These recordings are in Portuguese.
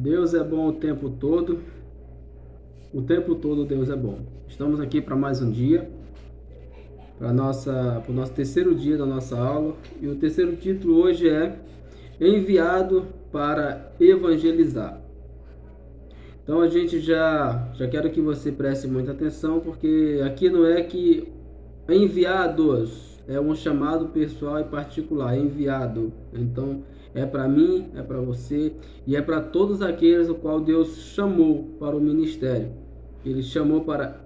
Deus é bom o tempo todo. O tempo todo Deus é bom. Estamos aqui para mais um dia, para o nosso terceiro dia da nossa aula. E o terceiro título hoje é Enviado para Evangelizar. Então a gente já quero que você preste muita atenção, porque aqui não é que enviados, é um chamado pessoal e particular, enviado. Então é para mim, é para você e é para todos aqueles o qual Deus chamou para o ministério. Ele chamou para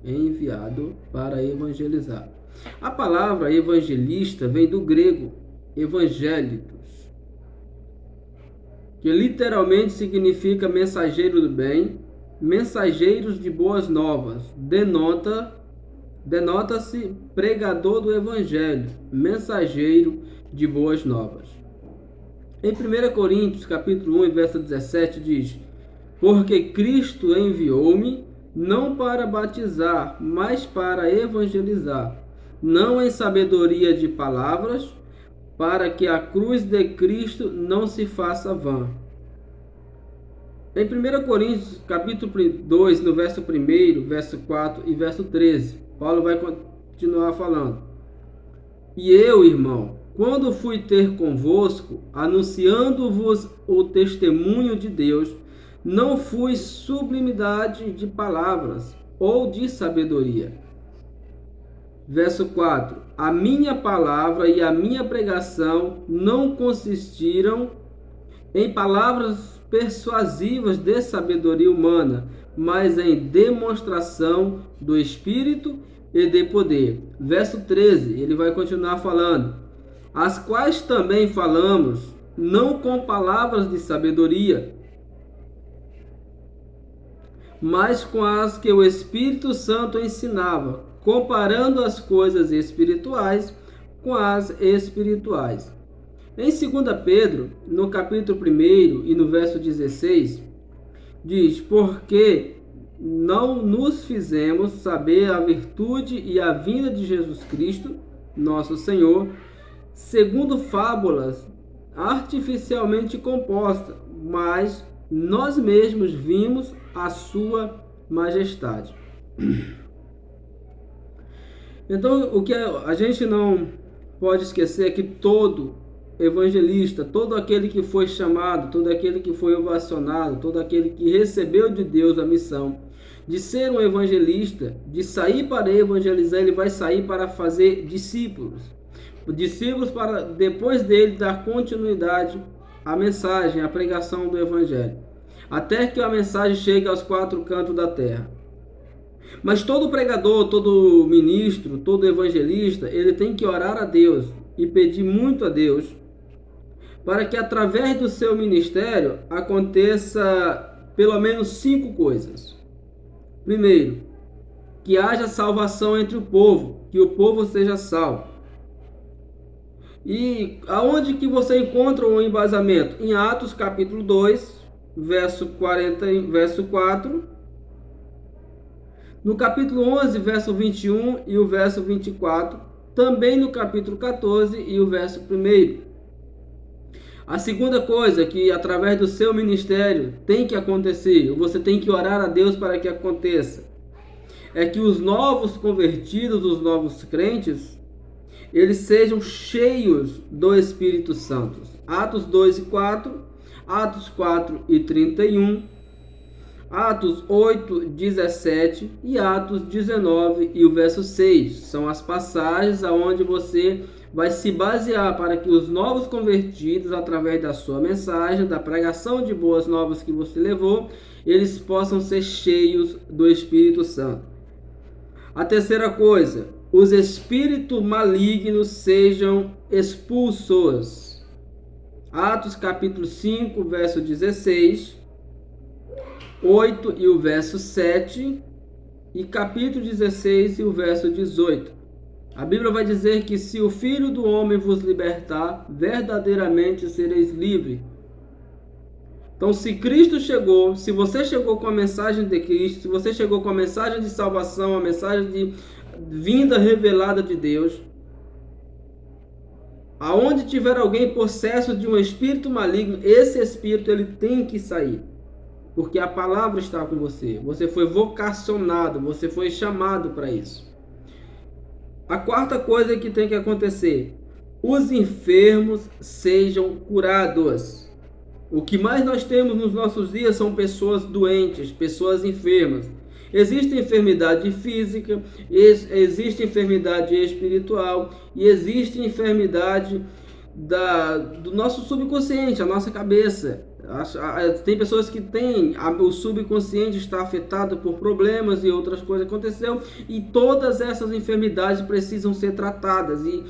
enviado para evangelizar. A palavra evangelista vem do grego evangélitos, que literalmente significa mensageiro do bem, mensageiros de boas novas. Denota-se pregador do evangelho, mensageiro de boas novas. Em 1 Coríntios, capítulo 1, verso 17, diz: Porque Cristo enviou-me não para batizar, mas para evangelizar, não em sabedoria de palavras, para que a cruz de Cristo não se faça vã. Em 1 Coríntios, capítulo 2, no verso 1, verso 4 e verso 13, Paulo vai continuar falando. E eu, irmão, quando fui ter convosco, anunciando-vos o testemunho de Deus, não fui sublimidade de palavras ou de sabedoria. Verso 4. A minha palavra e a minha pregação não consistiram em palavras persuasivas de sabedoria humana, mas em demonstração do Espírito e de poder. Verso 13, ele vai continuar falando. As quais também falamos, não com palavras de sabedoria, mas com as que o Espírito Santo ensinava, comparando as coisas espirituais com as espirituais. Em 2 Pedro, no capítulo 1 e no verso 16, diz: Porque não nos fizemos saber a virtude e a vinda de Jesus Cristo, nosso Senhor, segundo fábulas artificialmente compostas, mas nós mesmos vimos a sua majestade. Então, o que a gente não pode esquecer é que todo evangelista, todo aquele que foi chamado, todo aquele que foi ovacionado, todo aquele que recebeu de Deus a missão de ser um evangelista, de sair para evangelizar, ele vai sair para fazer discípulos. Discípulos para depois dele dar continuidade à mensagem, à pregação do evangelho, até que a mensagem chegue aos quatro cantos da terra. Mas todo pregador, todo ministro, todo evangelista, ele tem que orar a Deus e pedir muito a Deus para que através do seu ministério aconteça pelo menos 5 coisas. Primeiro, que haja salvação entre o povo, que o povo seja salvo. E aonde que você encontra o embasamento? Em Atos capítulo 2, verso 4, no capítulo 11, verso 21 e o verso 24, também no capítulo 14 e o verso 1. A segunda coisa que através do seu ministério tem que acontecer, você tem que orar a Deus para que aconteça, é que os novos convertidos, os novos crentes, eles sejam cheios do Espírito Santo. Atos 2 e 4, Atos 4 e 31, Atos 8, 17 e Atos 19 e o verso 6. São as passagens aonde você vai se basear para que os novos convertidos, através da sua mensagem, da pregação de boas novas que você levou, eles possam ser cheios do Espírito Santo. A terceira coisa, os espíritos malignos sejam expulsos. Atos capítulo 5, verso 16, 8 e o verso 7 e capítulo 16 e o verso 18. A Bíblia vai dizer que se o Filho do Homem vos libertar, verdadeiramente sereis livres. Então, se Cristo chegou, se você chegou com a mensagem de Cristo, se você chegou com a mensagem de salvação, a mensagem de vinda revelada de Deus, Aonde tiver alguém possesso de um espírito maligno, esse espírito ele tem que sair. Porque a palavra está com você. Você foi vocacionado, você foi chamado para isso. A quarta coisa que tem que acontecer: os enfermos sejam curados. O que mais nós temos nos nossos dias são pessoas doentes, pessoas enfermas. Existe enfermidade física, existe enfermidade espiritual e existe enfermidade do nosso subconsciente, a nossa cabeça. Tem pessoas que têm, o subconsciente está afetado por problemas e outras coisas aconteceram, e todas essas enfermidades precisam ser tratadas. E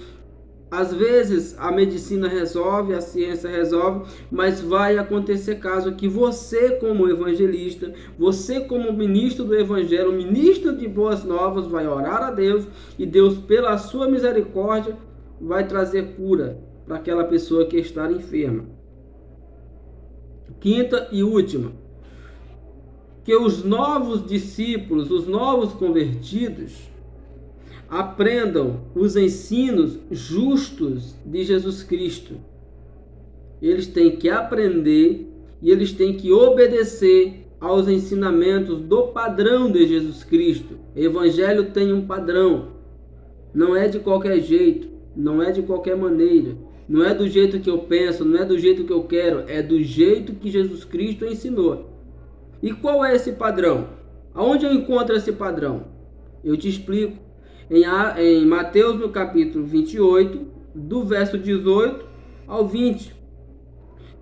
às vezes a medicina resolve, a ciência resolve, mas vai acontecer caso que você, como evangelista, você como ministro do evangelho, ministro de boas novas, vai orar a Deus, e Deus, pela sua misericórdia, vai trazer cura para aquela pessoa que está enferma. Quinta e última: que os novos discípulos, os novos convertidos, aprendam os ensinos justos de Jesus Cristo. Eles têm que aprender e eles têm que obedecer aos ensinamentos do padrão de Jesus Cristo. O evangelho tem um padrão. Não é de qualquer jeito, não é de qualquer maneira, não é do jeito que eu penso, não é do jeito que eu quero, é do jeito que Jesus Cristo ensinou. E qual é esse padrão? Aonde eu encontro esse padrão? Eu te explico. Em Mateus, no capítulo 28, do verso 18 ao 20.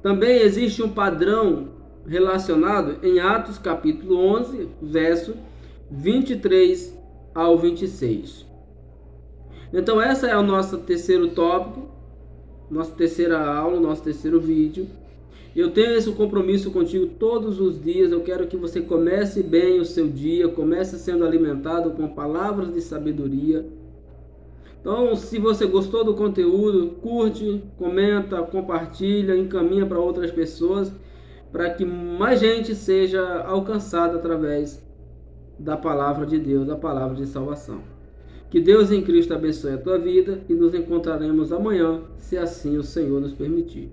Também existe um padrão relacionado em Atos, capítulo 11, verso 23 ao 26. Então, essa é o nosso terceiro tópico, nossa terceira aula, nosso terceiro vídeo. Eu tenho esse compromisso contigo todos os dias. Eu quero que você comece bem o seu dia, comece sendo alimentado com palavras de sabedoria. Então, se você gostou do conteúdo, curte, comenta, compartilha, encaminha para outras pessoas, para que mais gente seja alcançada através da palavra de Deus, da palavra de salvação. Que Deus em Cristo abençoe a tua vida e nos encontraremos amanhã, se assim o Senhor nos permitir.